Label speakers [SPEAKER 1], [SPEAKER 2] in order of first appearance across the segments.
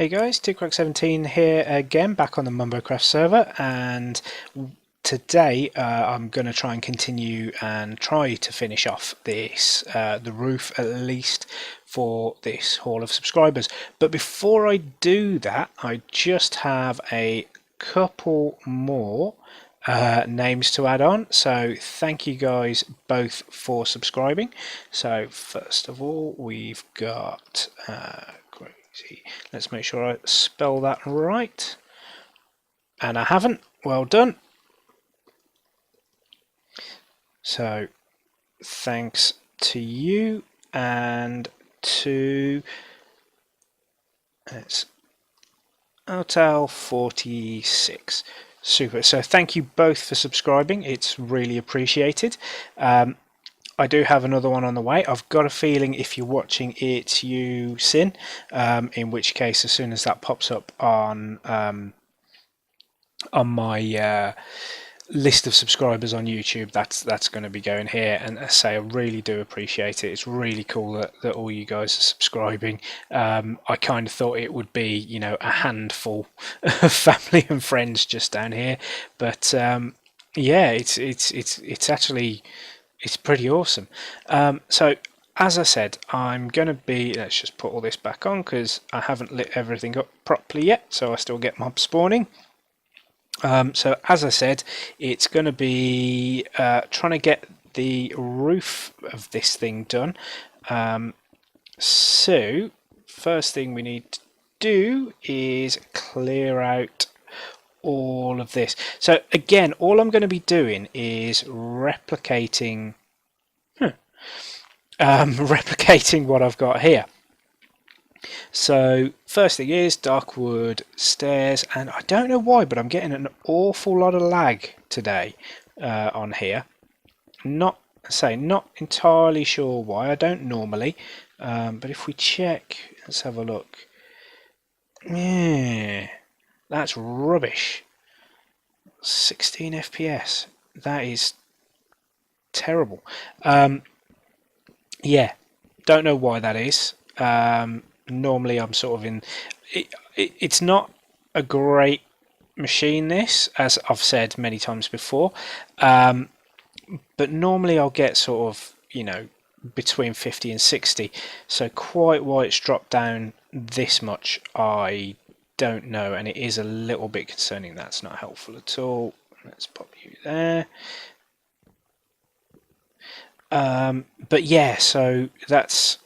[SPEAKER 1] Hey guys, Crock17 here again, back on the MumboCraft server, and today I'm going to try and continue and try to finish off this, the roof at least for this haul of subscribers. But before I do that, I just have a couple more names to add on. So thank you guys both for subscribing. So first of all, we've got let's make sure I spell that right. And I haven't. Well done. So thanks to you and to it's Hotel 46. Super. So thank you both for subscribing. It's really appreciated. I do have another one on the way. I've got a feeling if you're watching it's you, Sin, in which case as soon as that pops up on my list of subscribers on YouTube, that's going to be going here. And I say I really do appreciate it. It's really cool that all you guys are subscribing. I kind of thought it would be, you know, a handful of family and friends just down here, but yeah, it's actually it's pretty awesome. So as I said, I'm going to be, let's just put all this back on because I haven't lit everything up properly yet, so I still get mob spawning. So as I said, it's going to be trying to get the roof of this thing done. So first thing we need to do is clear out all of this. So again, all I'm going to be doing is replicating replicating what I've got here. So first thing is dark wood stairs, and I don't know why, but I'm getting an awful lot of lag today on here. Not entirely sure why. I don't normally, but if we check, let's have a look. Yeah, that's rubbish. 16 FPS. That is terrible. Yeah, don't know why that is. Normally I'm sort of in it's not a great machine, this, as I've said many times before, but normally I'll get sort of, you know, between 50 and 60, so quite why it's dropped down this much I don't know, and it is a little bit concerning. That's not helpful at all. Let's pop you there. But yeah, so that's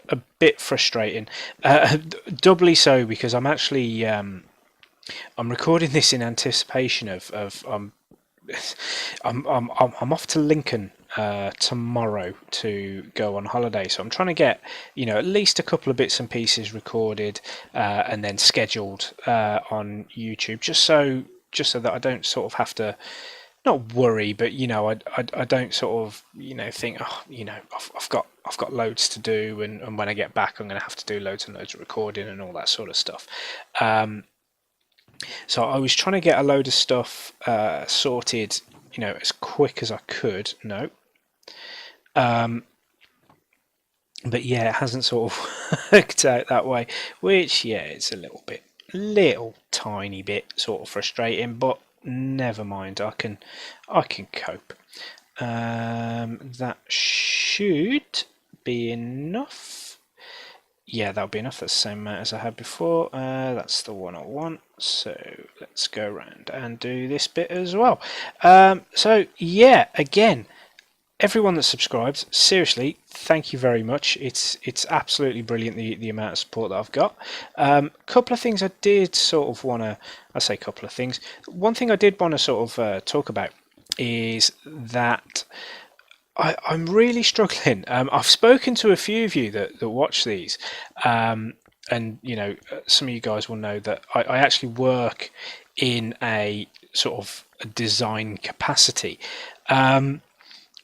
[SPEAKER 1] a bit frustrating, doubly so because I'm actually I'm recording this in anticipation of I'm off to Lincoln tomorrow to go on holiday, so I'm trying to get, you know, at least a couple of bits and pieces recorded and then scheduled on YouTube, just so that I don't sort of have to, not worry, but you know, I don't sort of, you know, think, oh, you know, I've got loads to do, and when I get back I'm going to have to do loads and loads of recording and all that sort of stuff. So I was trying to get a load of stuff sorted, you know, as quick as I could. No, but yeah, it hasn't sort of worked out that way, which, yeah, it's a little tiny bit sort of frustrating, but never mind, I can cope. That should be enough. Yeah, that'll be enough. That's the same amount as I had before. That's the one I want. So let's go around and do this bit as well. So yeah, again, everyone that subscribes, seriously, thank you very much. It's absolutely brilliant, the amount of support that I've got. Couple of things I did sort of want to, I say couple of things. One thing I did want to sort of talk about is that I'm really struggling. I've spoken to a few of you that watch these, and you know, some of you guys will know that I actually work in a sort of a design capacity,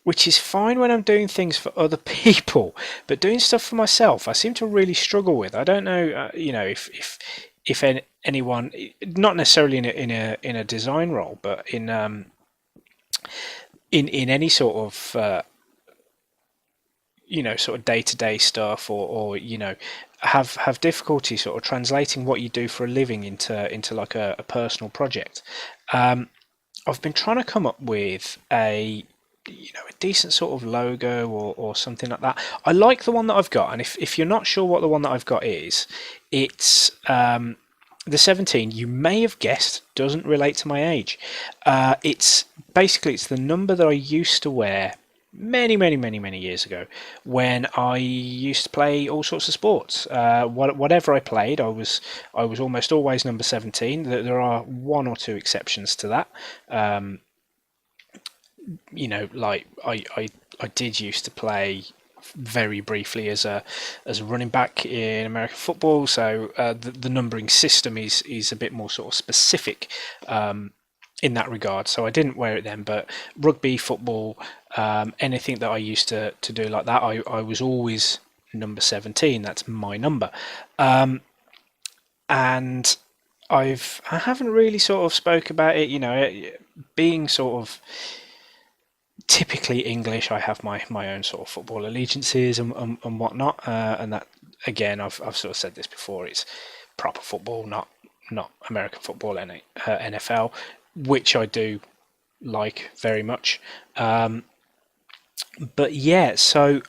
[SPEAKER 1] which is fine when I'm doing things for other people, but doing stuff for myself, I seem to really struggle with. I don't know, you know, if anyone, not necessarily in a design role, but in any sort of sort of day-to-day stuff, or have difficulty sort of translating what you do for a living into like a personal project. I've been trying to come up with a decent sort of logo, or something like that. I like the one that I've got, and if you're not sure what the one that I've got is, it's the 17. You may have guessed, doesn't relate to my age. It's the number that I used to wear many, many, many, many years ago, when I used to play all sorts of sports. Whatever I played, I was almost always number 17. There are one or two exceptions to that. Like I did used to play very briefly as a running back in American football, so the numbering system is a bit more sort of specific in that regard. So I didn't wear it then, but rugby, football, anything that I used to do like that, I was always number 17. That's my number. And I haven't really sort of spoke about it, being sort of typically English. I have my own sort of football allegiances and whatnot, and that, again, I've sort of said this before, it's proper football, not American football, NFL, which I do like very much. But yeah, so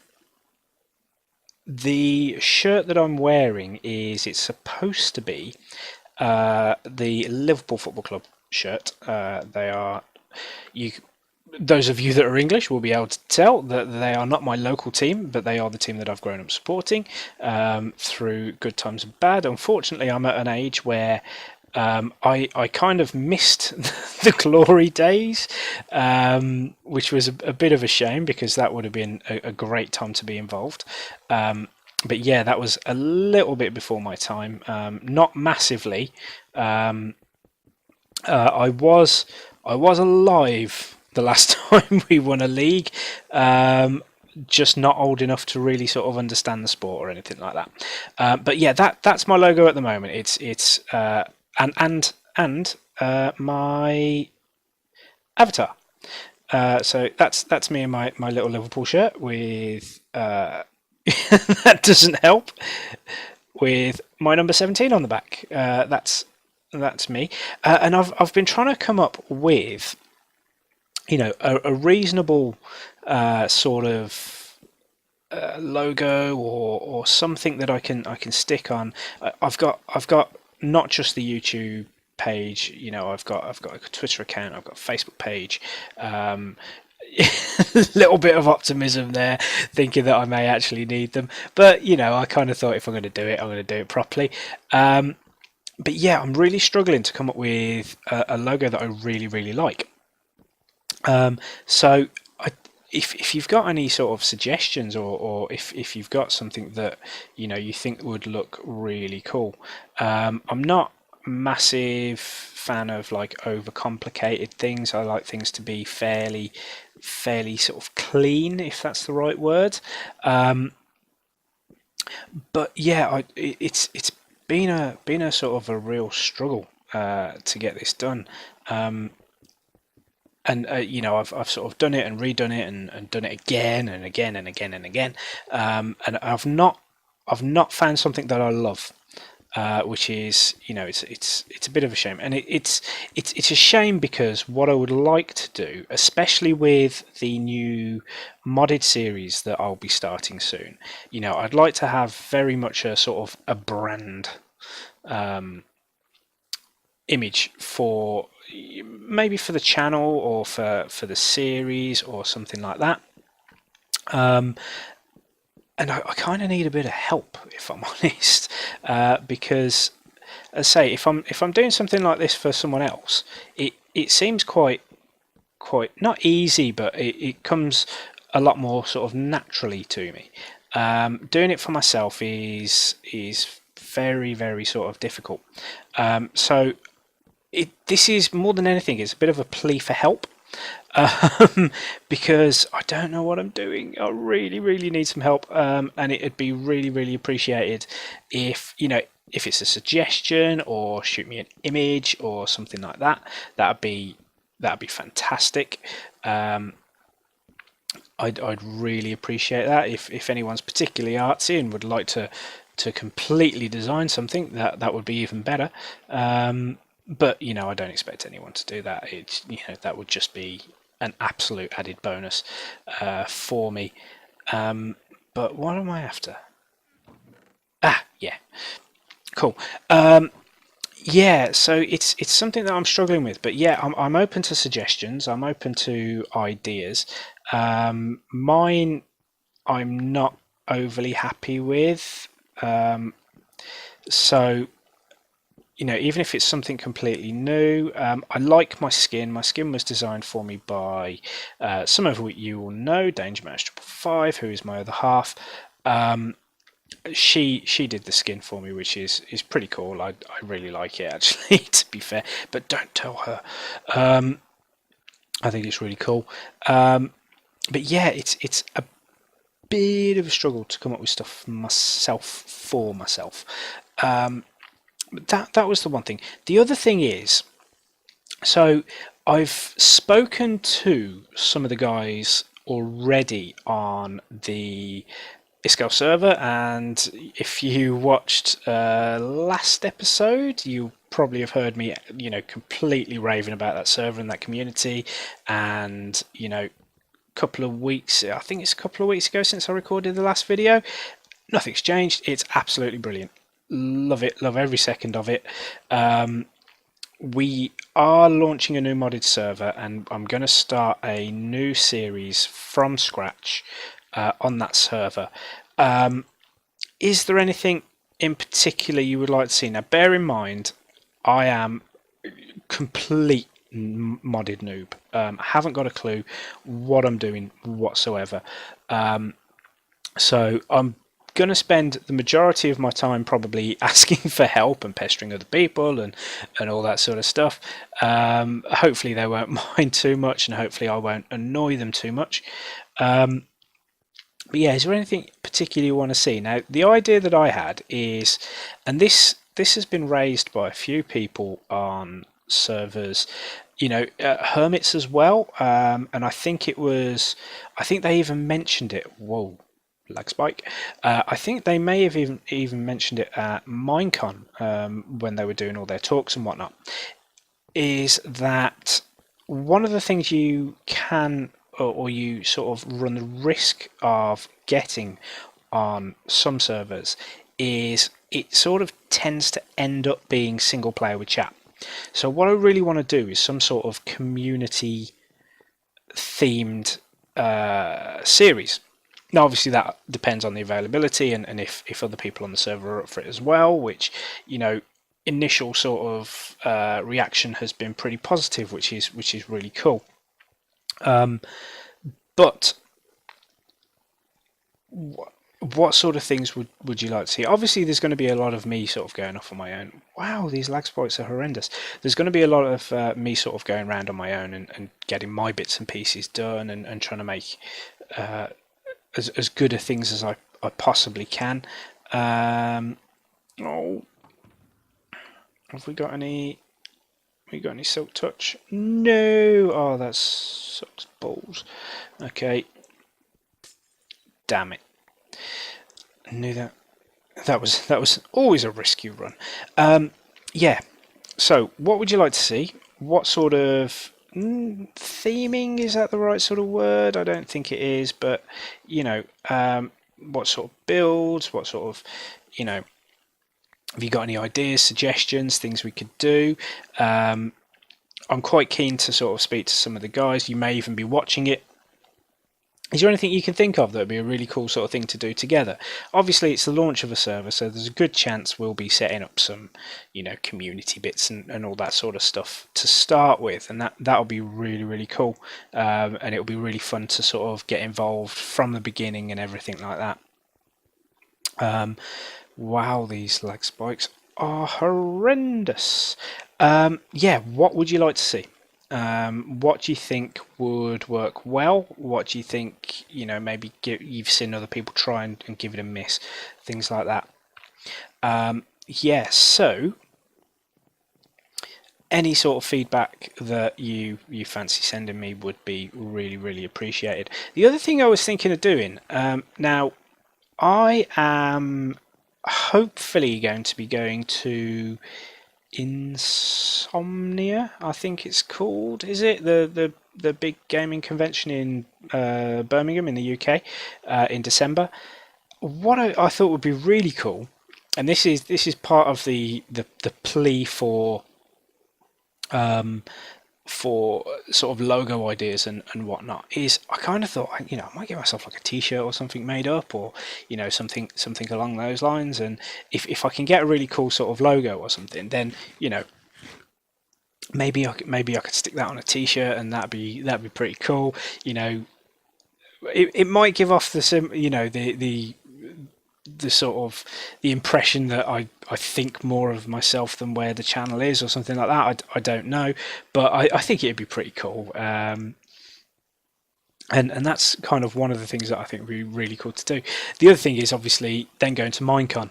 [SPEAKER 1] the shirt that I'm wearing it's supposed to be the Liverpool Football Club shirt. They are, those of you that are English will be able to tell that they are not my local team, but they are the team that I've grown up supporting through good times and bad. Unfortunately, I'm at an age where I kind of missed the glory days, which was a bit of a shame, because that would have been a great time to be involved. But yeah, that was a little bit before my time, not massively. I was alive the last time we won a league, just not old enough to really sort of understand the sport or anything like that. But yeah, that's my logo at the moment. It's and my avatar. So that's me in my little Liverpool shirt with that doesn't help, with my number 17 on the back. That's me, and I've been trying to come up with a reasonable sort of logo, or something that I can stick on. I've got not just the YouTube page, I've got a Twitter account, I've got a Facebook page. Little bit of optimism there, thinking that I may actually need them, but I kind of thought, if I'm going to do it, I'm going to do it properly. But yeah, I'm really struggling to come up with a logo that I really, really like. So if you've got any sort of suggestions, or if you've got something that you think would look really cool. I'm not massive fan of like overcomplicated things. I like things to be fairly sort of clean, if that's the right word. But yeah, it's been a sort of a real struggle to get this done. And I've sort of done it and redone it, and done it again and again and again and again, and I've not found something that I love, which is it's a bit of a shame, and it's a shame, because what I would like to do, especially with the new modded series that I'll be starting soon, I'd like to have very much a sort of a brand image for maybe for the channel, or for the series, or something like that. And I kind of need a bit of help, if I'm honest, because, as I say, if I'm doing something like this for someone else, it seems quite not easy, but it comes a lot more sort of naturally to me. Doing it for myself is very, very sort of difficult. So this is, more than anything, it's a bit of a plea for help, because I don't know what I'm doing. I really, really need some help, and it'd be really, really appreciated if if it's a suggestion, or shoot me an image or something like that. That'd be fantastic. I'd really appreciate that. If anyone's particularly artsy and would like to completely design something, that would be even better. But I don't expect anyone to do that. It's that would just be an absolute added bonus for me. But what am I after? Yeah, cool. Yeah, so it's something that I'm struggling with, but yeah, I'm open to suggestions. I'm open to ideas. Mine, I'm not overly happy with. So even if it's something completely new, I like my skin. My skin was designed for me by some of what you will know, Danger Mouse 555, who is my other half. She did the skin for me, which is pretty cool. I really like it, actually, to be fair. But don't tell her. I think it's really cool. But yeah, it's a bit of a struggle to come up with stuff myself for myself. That was the one thing. The other thing is, so I've spoken to some of the guys already on the Iscal server, and if you watched last episode, you probably have heard me, completely raving about that server and that community. And couple of weeks, I think it's a couple of weeks ago since I recorded the last video. Nothing's changed. It's absolutely brilliant. Love it. Love every second of it. We are launching a new modded server, and I'm going to start a new series from scratch on that server. Is there anything in particular you would like to see? Now, bear in mind, I am complete modded noob. Haven't got a clue what I'm doing whatsoever. So I'm going to spend the majority of my time probably asking for help and pestering other people and all that sort of stuff. Hopefully they won't mind too much, and hopefully I won't annoy them too much. But yeah, is there anything particular you want to see? Now, the idea that I had is, and this has been raised by a few people on servers, hermits as well, and I think they even mentioned it. Whoa, lag spike. I think they may have even mentioned it at Minecon when they were doing all their talks and whatnot. Is that one of the things you can, or you sort of run the risk of getting on some servers, is it sort of tends to end up being single player with chat. So what I really want to do is some sort of community themed series. Now, obviously, that depends on the availability and if other people on the server are up for it as well, which, initial sort of reaction has been pretty positive, which is really cool. But what sort of things would you like to see? Obviously, there's going to be a lot of me sort of going off on my own. Wow, these lag spikes are horrendous. There's going to be a lot of me sort of going around on my own and getting my bits and pieces done and trying to make as good a things as I possibly can. Oh, have we got any? We got any silk touch? No. Oh, that sucks balls. Okay. Damn it. I knew that. That was always a risky run. Yeah. So, what would you like to see? What sort of theming, is that the right sort of word? I don't think it is, but what sort of builds? What sort of have you got any ideas, suggestions, things we could do? I'm quite keen to sort of speak to some of the guys. You may even be watching it. Is there anything you can think of that would be a really cool sort of thing to do together? Obviously, it's the launch of a server, so there's a good chance we'll be setting up some, community bits and all that sort of stuff to start with, and that'll be really, really cool. And it'll be really fun to sort of get involved from the beginning and everything like that. Wow, these lag spikes are horrendous. Yeah, what would you like to see? What do you think would work well? What do you think, maybe you've seen other people try and give it a miss? Things like that. Yeah, so any sort of feedback that you fancy sending me would be really appreciated. The other thing I was thinking of doing, now I am hopefully going to be going to Insomnia, I think it's called. Is it the big gaming convention in Birmingham in the UK in December? What I thought would be really cool, and this is part of the plea for sort of logo ideas and whatnot, is I kind of thought, I might get myself like a t-shirt or something made up, or something along those lines. And if I can get a really cool sort of logo or something, then maybe I could stick that on a t-shirt, and that'd be pretty cool. It might give off the sort of the impression that I think more of myself than where the channel is, or something like that. I don't know, but I think it'd be pretty cool. And that's kind of one of the things that I think would be really cool to do. The other thing is obviously then going to Minecon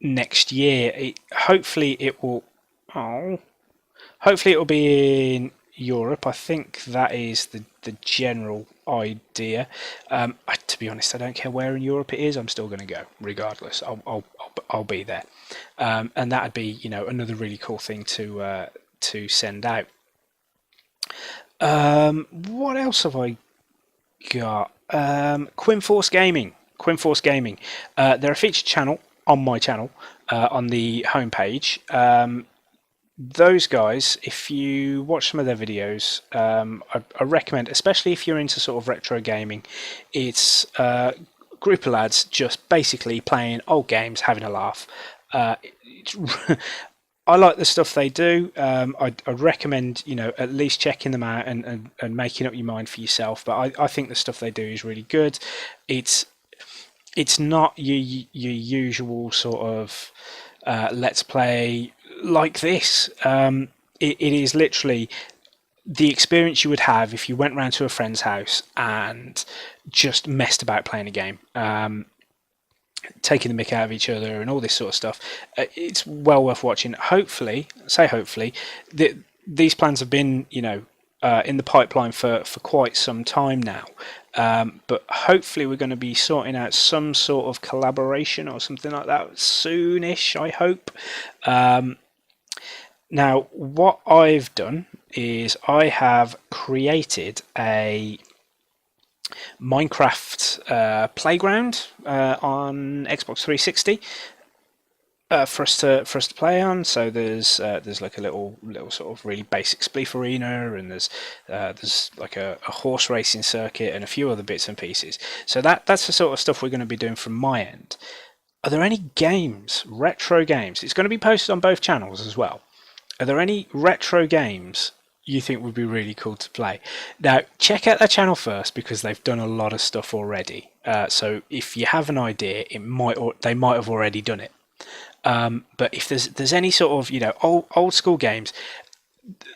[SPEAKER 1] next year. Hopefully it will. Oh, hopefully it will be in Europe. I think that is the general idea. To be honest, I don't care where in Europe it is. I'm still going to go regardless. I'll be there, and that'd be another really cool thing to send out. What else have I got? Quimforce Gaming. Quimforce Gaming. They're a featured channel on my channel on the homepage. Those guys, if you watch some of their videos, I recommend, especially if you're into sort of retro gaming, it's a group of lads just basically playing old games, having a laugh. I like the stuff they do. I'd recommend, at least checking them out and making up your mind for yourself. But I think the stuff they do is really good. It's not your usual sort of let's play like this. It is literally the experience you would have if you went round to a friend's house and just messed about playing a game, taking the mick out of each other and all this sort of stuff. It's well worth watching. Hopefully, these plans have been in the pipeline for quite some time now. But hopefully we're going to be sorting out some sort of collaboration or something like that soonish, I hope. Now, what I've done is I have created a Minecraft playground on Xbox 360 for us to play on. So there's like a little sort of really basic spleef arena, and there's like a horse racing circuit and a few other bits and pieces. So that's the sort of stuff we're going to be doing from my end. Are there any games, retro games? It's going to be posted on both channels as well. Are there any retro games you think would be really cool to play? Now, check out their channel first, because they've done a lot of stuff already. So if you have an idea, they might have already done it. But if there's any sort of old school games,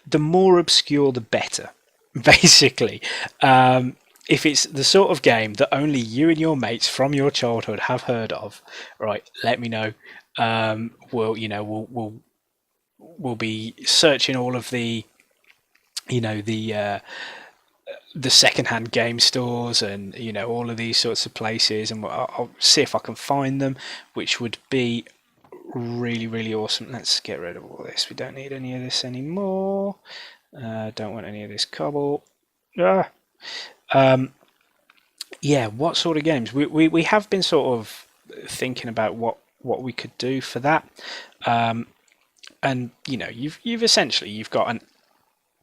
[SPEAKER 1] the more obscure the better, basically. If it's the sort of game that only you and your mates from your childhood have heard of, right? Let me know. We'll be searching all of the the secondhand game stores and all of these sorts of places, and I'll see if I can find them, which would be really awesome. Let's get rid of all this. We don't need any of this anymore. Don't want any of this cobble. Yeah, what sort of games? We have been sort of thinking about what we could do for that. And you've got an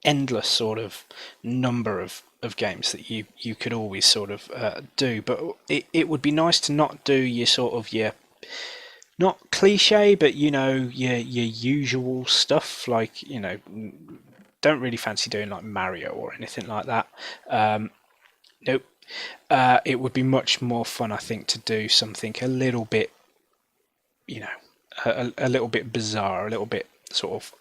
[SPEAKER 1] endless sort of number of games that you could always sort of do, but it would be nice to not do your sort of not cliche, but your usual stuff, like don't really fancy doing like Mario or anything like that. Nope. It would be much more fun, I think, to do something a little bit a little bit bizarre, a little bit sort of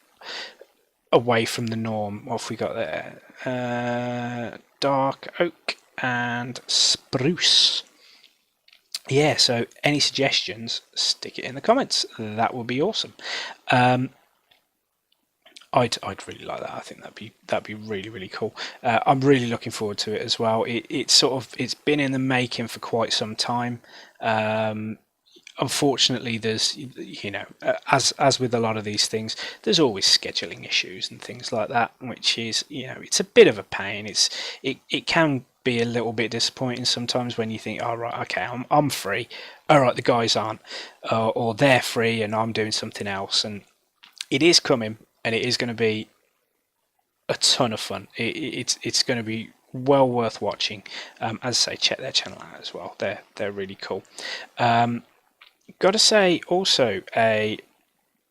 [SPEAKER 1] away from the norm. What have we got there? Dark oak and spruce. Yeah, so any suggestions, stick it in the comments. That would be awesome. I'd really like that. I think that'd be really really cool. I'm really looking forward to it as well. It's been in the making for quite some time. Um, Unfortunately, there's as with a lot of these things, there's always scheduling issues and things like that, which is it's a bit of a pain. It can be a little bit disappointing sometimes when you think, oh right, okay, I'm free. All right, the guys aren't, or they're free and I'm doing something else, and it is coming, and it is going to be a ton of fun. It's going to be well worth watching. As I say, check their channel out as well. They're really cool. Got to say also a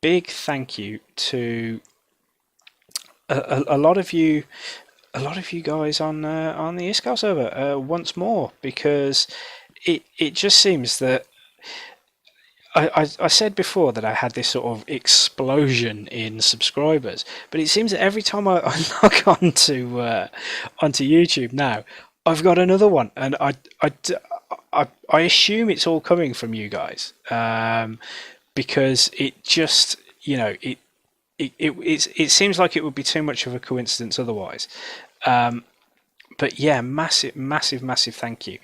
[SPEAKER 1] big thank you to a lot of you. A lot of you guys on the Iskal server once more, because it just seems that I said before that I had this sort of explosion in subscribers, but it seems that every time I log onto YouTube now, I've got another one, and I assume it's all coming from you guys, because it just it seems like it would be too much of a coincidence otherwise. But yeah, massive thank you.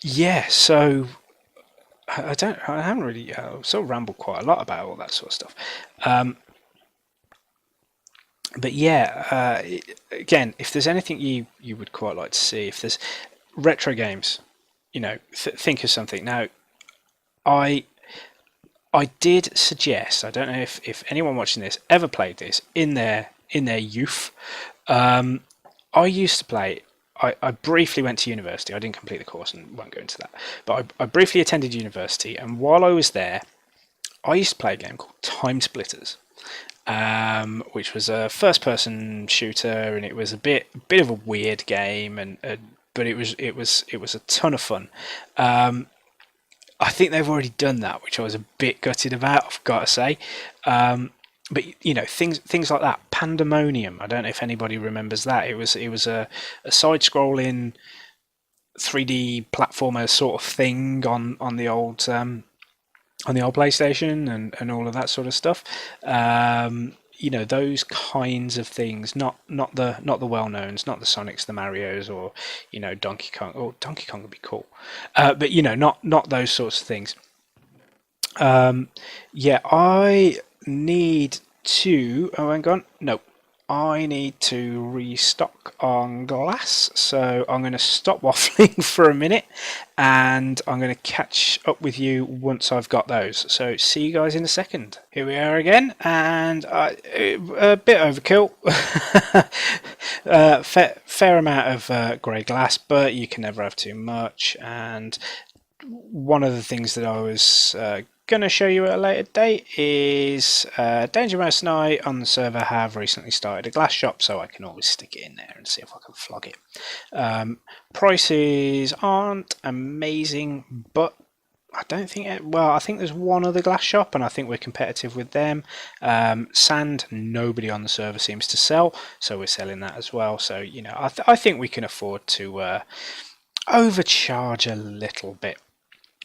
[SPEAKER 1] Yeah, so I haven't really sort of rambled quite a lot about all that sort of stuff. But yeah, again, if there's anything you would quite like to see, if there's retro games, think of something. Now, I I did suggest. I don't know if anyone watching this ever played this in their youth. I used to play. I briefly went to university. I didn't complete the course and won't go into that. But I briefly attended university, and while I was there, I used to play a game called Time Splitters, which was a first-person shooter, and it was a bit of a weird game, but it was a ton of fun. I think they've already done that, which I was a bit gutted about, I've got to say. But things like that. Pandemonium. I don't know if anybody remembers that. It was a side-scrolling 3D platformer sort of thing on the old PlayStation and all of that sort of stuff. Those kinds of things, not the well knowns, not the Sonics, the Marios, or Donkey Kong. Oh, Donkey Kong would be cool, but not those sorts of things. Yeah, I need to. Oh, hang on. No, I need to restock on glass. So I'm going to stop waffling for a minute, and I'm going to catch up with you once I've got those. So see you guys in a second. Here we are again, and a bit overkill. Fair amount of grey glass, but you can never have too much. And one of the things that I was going to show you at a later date is Danger Mouse and I on the server have recently started a glass shop, so I can always stick it in there and see if I can flog it. Prices aren't amazing, but I don't think I think there's one other glass shop, and I think we're competitive with them. Sand, nobody on the server seems to sell, so we're selling that as well. So I think we can afford to overcharge a little bit.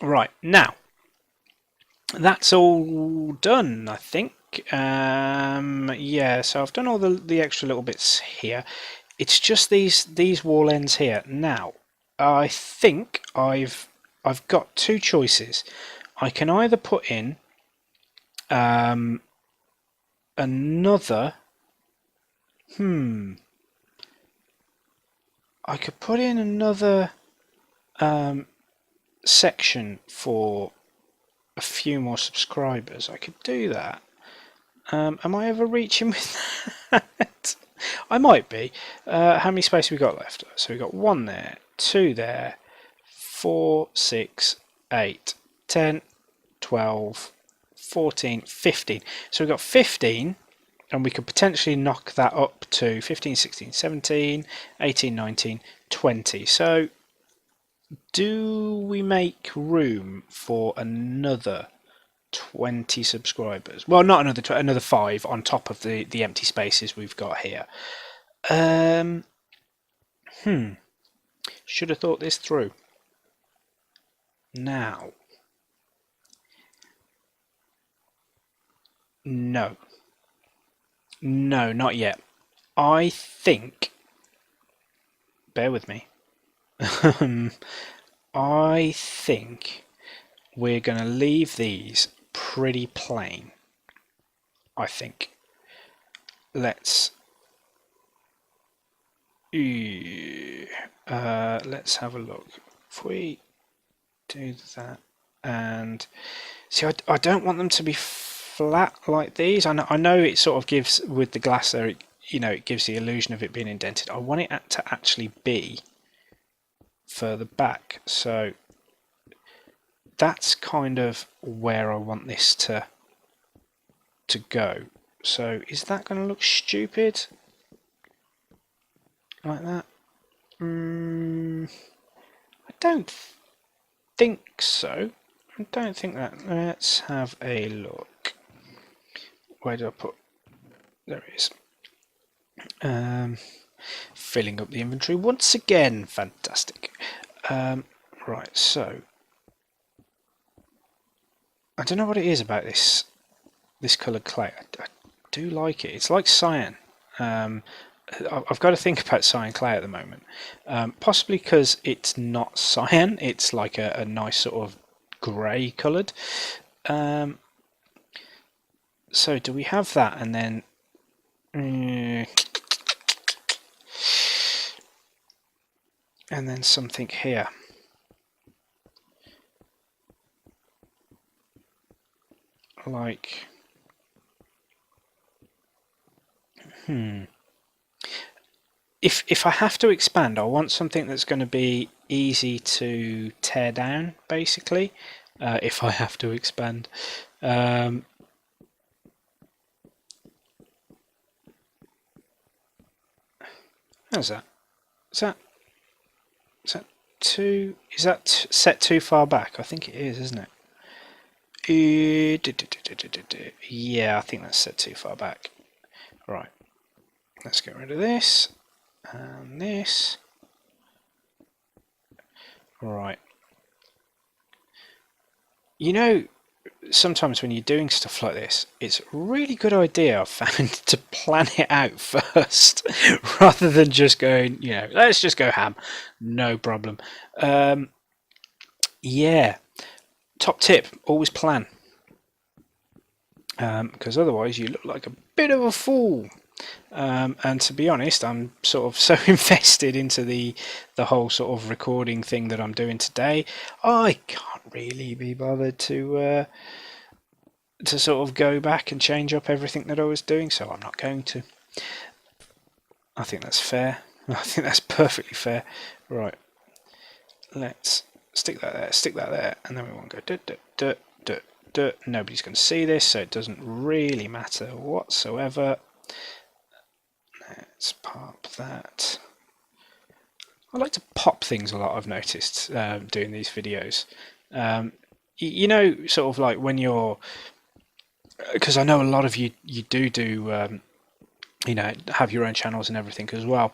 [SPEAKER 1] Right, now that's all done, I think. Yeah, so I've done all the extra little bits here. It's just these wall ends here. Now, I think I've got two choices. I can either put in another. I could put in another section for a few more subscribers. I could do that. Am I ever reaching with that? I might be. How many space have we got left? So we've got 1 there, 2 there, 4, 6, 8, 10, 12, 14, 15. So we've got 15, and we could potentially knock that up to 15, 16, 17, 18, 19, 20. So do we make room for another 20 subscribers? Well, not another 5 on top of the empty spaces we've got here. Should have thought this through. Now, No. No, not yet. I think... Bear with me. I think we're going to leave these pretty plain. I think. Let's have a look. If we do that, and see, I don't want them to be flat like these. I know it sort of gives, with the glass there, it gives the illusion of it being indented. I want it to actually be further back, so that's kind of where I want this to go. So is that going to look stupid like that? I don't think so. I don't think that. Let's have a look. Where did I put? There it is. Filling up the inventory once again. Fantastic. Right, so I don't know what it is about this coloured clay. I do like it. It's like cyan. I've got to think about cyan clay at the moment. Possibly because it's not cyan. It's like a nice sort of grey coloured. So do we have that, and then something here. Like, if I have to expand, I want something that's going to be easy to tear down, basically. If I have to expand. How's that? Is that too? Is that set too far back? I think it is, isn't it? Yeah, I think that's set too far back. Right. Let's get rid of this and this. Right. Sometimes when you're doing stuff like this, it's a really good idea, I've found, to plan it out first rather than just going, let's just go ham. No problem. Yeah. Top tip, always plan. Because otherwise you look like a bit of a fool. And to be honest, I'm sort of so invested into the whole sort of recording thing that I'm doing today, I can't really be bothered to sort of go back and change up everything that I was doing, so I'm not going to. I think that's fair. I think that's perfectly fair. Right, let's stick that there, and then we want to go nobody's going to see this, so it doesn't really matter whatsoever. Let's pop that. I like to pop things a lot, I've noticed, doing these videos. Sort of like when you're... Because I know a lot of you do have your own channels and everything as well.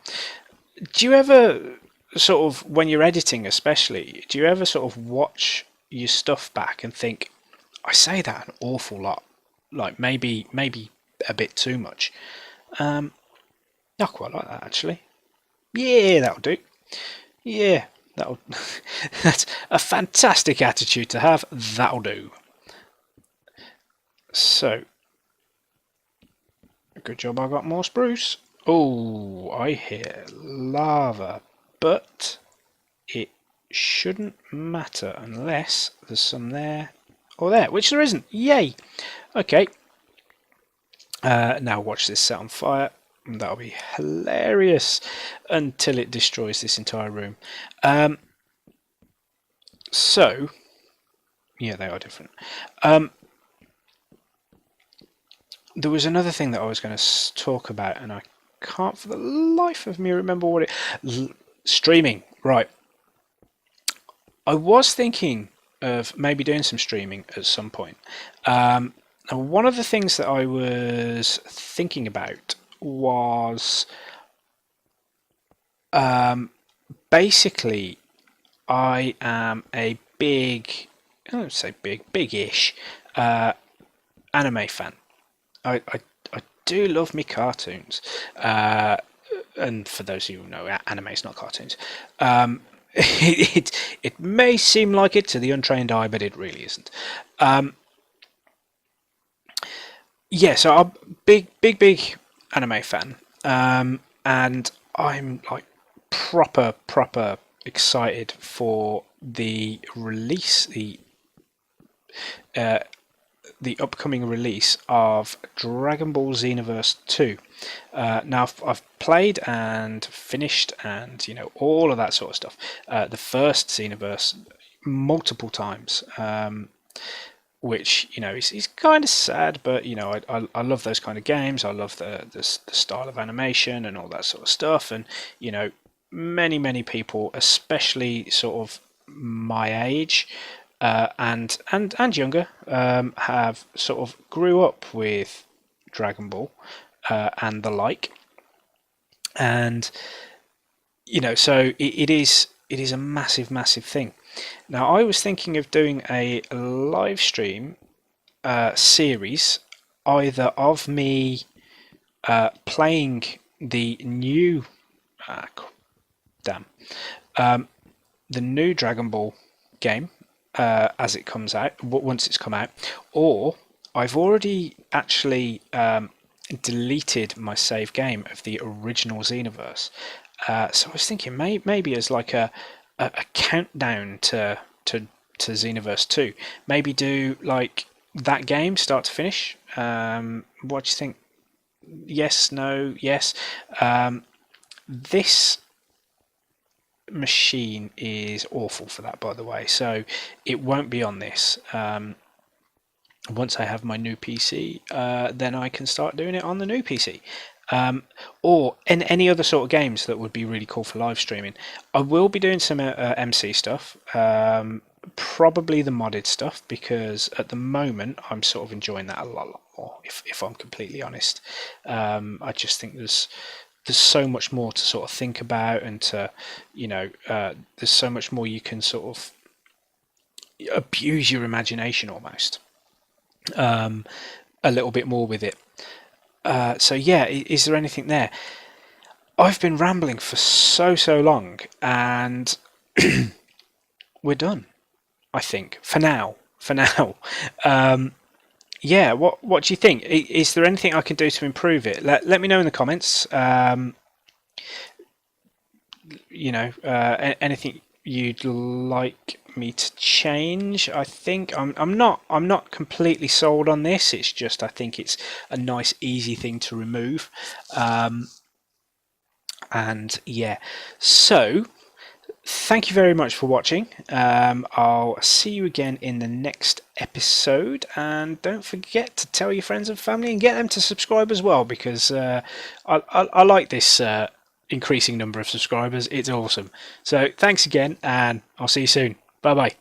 [SPEAKER 1] Do you ever sort of, when you're editing especially, do you ever sort of watch your stuff back and think, I say that an awful lot, like maybe a bit too much? I quite like that, actually. Yeah, that'll do. Yeah, that's a fantastic attitude to have. That'll do. So, good job I got more spruce. Oh, I hear lava, but it shouldn't matter unless there's some there or there, which there isn't. Yay! Okay. Now watch this set on fire. That'll be hilarious until it destroys this entire room. So, yeah, they are different. There was another thing that I was going to talk about, and I can't for the life of me remember what it... Streaming, right. I was thinking of maybe doing some streaming at some point. One of the things that I was thinking about was basically I am a big, I don't say big, big-ish anime fan. I do love me cartoons. And for those of you who know, anime is not cartoons. It may seem like it to the untrained eye, but it really isn't. Yeah, so I'm big anime fan, and I'm like proper excited for the release, the upcoming release of Dragon Ball Xenoverse 2. Now I've played and finished and all of that sort of stuff. The first Xenoverse multiple times. Which is kind of sad, but I love those kind of games. I love the style of animation and all that sort of stuff. And many people, especially sort of my age and younger, have sort of grew up with Dragon Ball and the like. And so it is a massive thing. Now, I was thinking of doing a live stream series, either of me playing the new, the new Dragon Ball game as it comes out, once it's come out, or I've already actually deleted my save game of the original Xenoverse. So I was thinking maybe as like a countdown to Xenoverse 2. Maybe do like that game start to finish. What do you think? Yes, no, yes. This machine is awful for that, by the way, so it won't be on this. Once I have my new PC, then I can start doing it on the new PC. Or any other sort of games that would be really cool for live streaming. I will be doing some MC stuff, probably the modded stuff, because at the moment I'm sort of enjoying that a lot more, if I'm completely honest. I just think there's so much more to sort of think about, and to there's so much more you can sort of abuse your imagination almost a little bit more with it. So yeah, is there anything there? I've been rambling for so long, and we're done. I think for now. For now, yeah. What do you think? Is there anything I can do to improve it? Let me know in the comments. Anything you'd like me to change. I think I'm not completely sold on this. It's just I think it's a nice easy thing to remove. And yeah, so thank you very much for watching. I'll see you again in the next episode, and don't forget to tell your friends and family and get them to subscribe as well, because I like this increasing number of subscribers. It's awesome. So thanks again, and I'll see you soon. Bye bye.